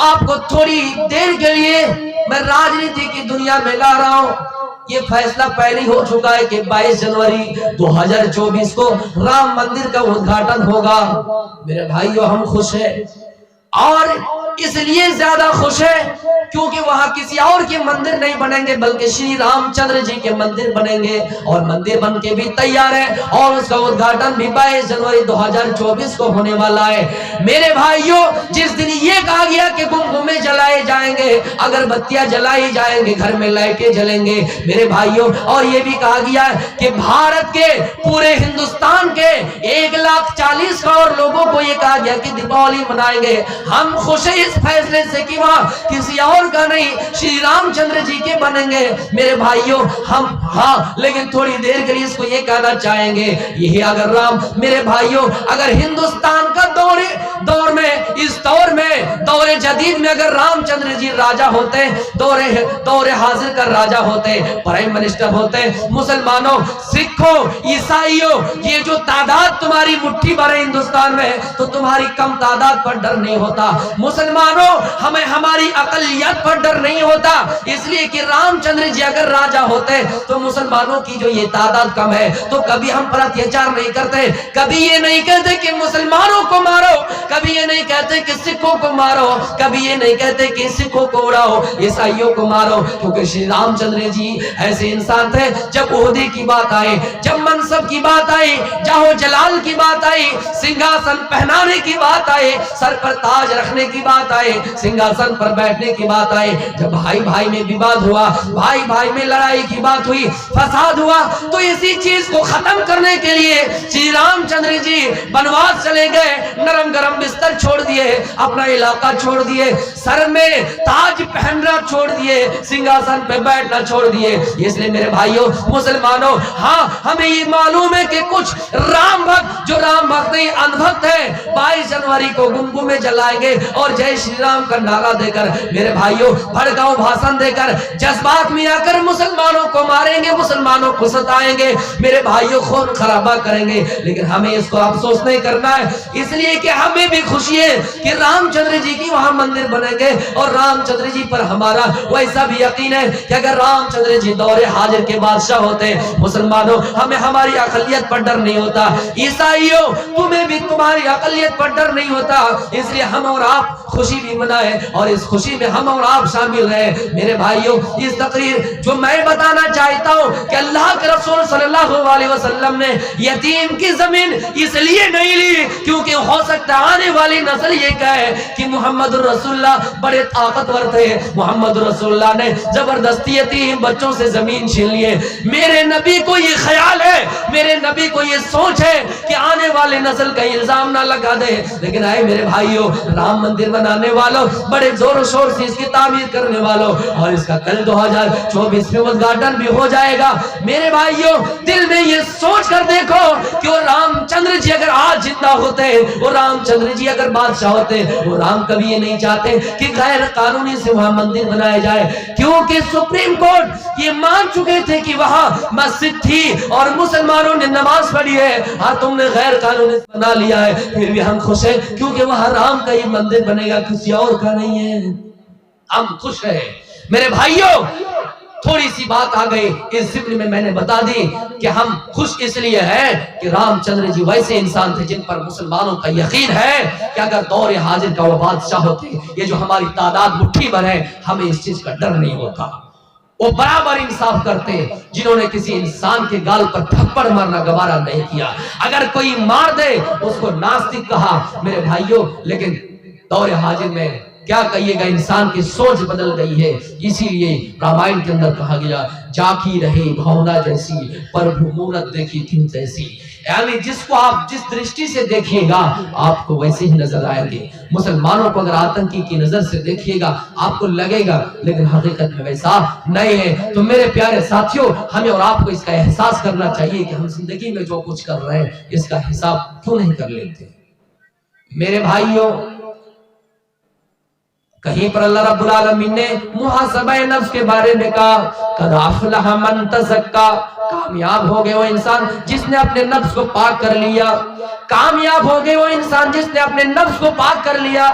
आपको थोड़ी देर के लिए मैं राजनीति की दुनिया में ला रहा हूं। ये फैसला पहले हो चुका है कि 22 जनवरी 2024 को राम मंदिर का उद्घाटन होगा। मेरे भाइयों, हम खुश हैं और इसलिए ज्यादा खुश है क्योंकि वहां किसी और के मंदिर नहीं बनेंगे बल्कि श्री रामचंद्र जी के मंदिर बनेंगे और मंदिर बन के भी तैयार है और उसका उद्घाटन भी 22 जनवरी 2024 को होने वाला है। मेरे भाइयों, जिस दिन ये कहा गया कि गुमगुमे जलाए जाएंगे, अगरबत्तियां जलाई जाएंगे, घर में लाइटें जलेंगे मेरे भाइयों, और ये भी कहा गया कि भारत के पूरे हिंदुस्तान के 1,40,000 करोड़ लोगों को ये कहा गया कि दीपावली मनाएंगे। हम खुश हैं इस फैसले से कि वहां किसी और का नहीं, श्री रामचंद्र जी के बनेंगे। मेरे भाइयों, हम लेकिन थोड़ी देर के लिए इसको ये कहना चाहेंगे, यही अगर राम, मेरे भाइयों, अगर हिंदुस्तान का दौर में, इस दौर में, दौरे जदीद में अगर रामचंद्र जी राजा होते, दौरे हाजिर का राजा होते, प्राइम मिनिस्टर होते, मुसलमानों, सिखों, ईसाइयों, ये जो तादाद तुम्हारी मुट्ठी भर है हिंदुस्तान में, तो तुम्हारी कम तादाद पर डर नहीं होता। मुसलमानों, हमें हमारी अकलियत पर डर नहीं होता, इसलिए कि रामचंद्र जी अगर राजा होते तो मुसलमानों की जो ये तादाद कम है तो कभी हम पर अत्याचार नहीं करते, कभी ये नहीं कहते कि मुसलमानों को मारो, कभी ये नहीं कहते कि सिखों को मारो, कभी ये नहीं कहते कि सिखों को उड़ाओ, ईसाइयों को मारो, क्योंकि श्री रामचंद्र जी ऐसे इंसान थे, जब ओहदे की बात आई, जब मनसब की बात आई, जाहो जलाल की बात आई, सिंहासन पहनाने की बात आई, सर पर ताज रखने की बात आई, सिंहासन पर बैठने की बात आई, जब भाई भाई में विवाद हुआ, भाई भाई में लड़ाई की बात हुई, फसाद हुआ, तो इसी चीज को खत्म करने के लिए श्री रामचंद्र जी वनवास चले गए, नरम गरम बिस्तर छोड़ दिए, अपना इलाका छोड़ दिए, सर में ताज पहनना छोड़ दिए, सिंहासन पे बैठना छोड़ दिए। इसलिए मेरे भाइयों, मुसलमानों, हमें ये मालूम है कि कुछ राम भक्त, जो राम भक्त नहीं अनभक्त है, 22 जनवरी को गुमगुमे जलाएंगे और जय श्री राम का नारा देकर, मेरे भाइयों, भड़काऊ भाषण देकर, जज्बात में आकर मुसलमानों को मारेंगे, मुसलमानों को सताएंगे, मेरे भाइयों, खून खराबा करेंगे। लेकिन हमें इसको अफसोस नहीं करना है, इसलिए कि हमें भी खुशी है कि रामचंद्र जी की वहां मंदिर बनेंगे और रामचंद्र जी पर हमारा वैसा भी यकीन है कि अगर रामचंद्र जी दौरे हाजिर के बादशाह होते, मुसलमानों, हमें हमारी अकलियत पर डर नहीं होता, ईसाइयों, तुम्हें भी तुम्हारी अकलियत पर डर नहीं होता, इसलिए हम और आप खुशी भी मनाए और इस खुशी में हम और आप शामिल रहे। मेरे भाइयों, इस तकरीर जो मैं बताना चाहता हूं कि अल्लाह के रसूल सल्लल्लाहु अलैहि वसल्लम ने यतीम की जमीन इसलिए नहीं ली क्योंकि हो सकता है आने वाली नस्ल ये कहे कि मोहम्मद रसूलुल्लाह बड़े ताकतवर थे, मोहम्मद रसूलुल्लाह ने जबरदस्ती यतीम बच्चों से जमीन छीन लिए। मेरे नबी को ये ख्याल है, मेरे नबी को ये सोच है कि आने वाले नस्ल का इल्जाम ना लगा दे। लेकिन आए मेरे भाइयों, राम मंदिर बनाने वालों, बड़े जोर शोर से इसकी तामीर करने वालों, और इसका कल 2024 में उद्घाटन भी हो जाएगा। मेरे भाइयों, दिल में ये सोच कर देखो कि वो रामचंद्र जी अगर आज जिंदा होते, वो रामचंद्र जी अगर बादशाह होते, वो राम कभी ये नहीं चाहते कि गैर कानूनी से वहां मंदिर बनाया जाए, क्योंकि सुप्रीम कोर्ट ये मान चुके थे कि वहां मस्जिद थी और मुसलमानों ने नमाज पढ़ी है। तुमने गैर कानूनी बना लिया है, फिर भी हम खुश हैं क्योंकि वहां राम का ही मंदिर बनेगा, किसी और का नहीं है। हम खुश है मेरे भाइयों। थोड़ी सी बात आ गई इस जिम्न में, मैंने बता दी कि हम खुश इसलिए हैं कि रामचंद्र जी वैसे इंसान थे जिन पर मुसलमानों का यकीन है कि अगर दौरे हाजिर का वो बादशाह होते, ये जो हमारी तादाद मुट्ठी भर है, हमें इस चीज का डर नहीं होता। वो बराबर इंसाफ करते, जिन्होंने किसी इंसान के गाल पर थप्पड़ मारना गवारा नहीं किया। अगर कोई मार दे उसको नास्तिक कहा मेरे भाइयों, लेकिन दौरे हाजिर में क्या कहिएगा, इंसान की सोच बदल गई है। इसीलिए रामायण के अंदर कहा गया, जाकी रहे भावना जैसी, प्रभु मूरत देखी क्यों जैसी। यानी जिसको आप जिस दृष्टि से देखिएगा आपको वैसे ही नजर आएंगे। मुसलमानों को अगर आतंकी की नजर से देखिएगा आपको लगेगा, लेकिन हकीकत में वैसा नहीं है। तो मेरे प्यारे साथियों, हमें और आपको इसका एहसास करना चाहिए कि हम जिंदगी में जो कुछ कर रहे हैं इसका हिसाब क्यों नहीं कर लेते। मेरे भाइयों, कहीं पर अल्लाह रब्बुल आलमीन ने मुहासबा नफ्स के बारे में कहा, कद अफलह मन तज़क्का, कामयाब हो गए वो इंसान जिसने अपने नफ्स को पाक कर लिया, कामयाब हो गए वो इंसान जिसने अपने नफ्स को पाक कर लिया।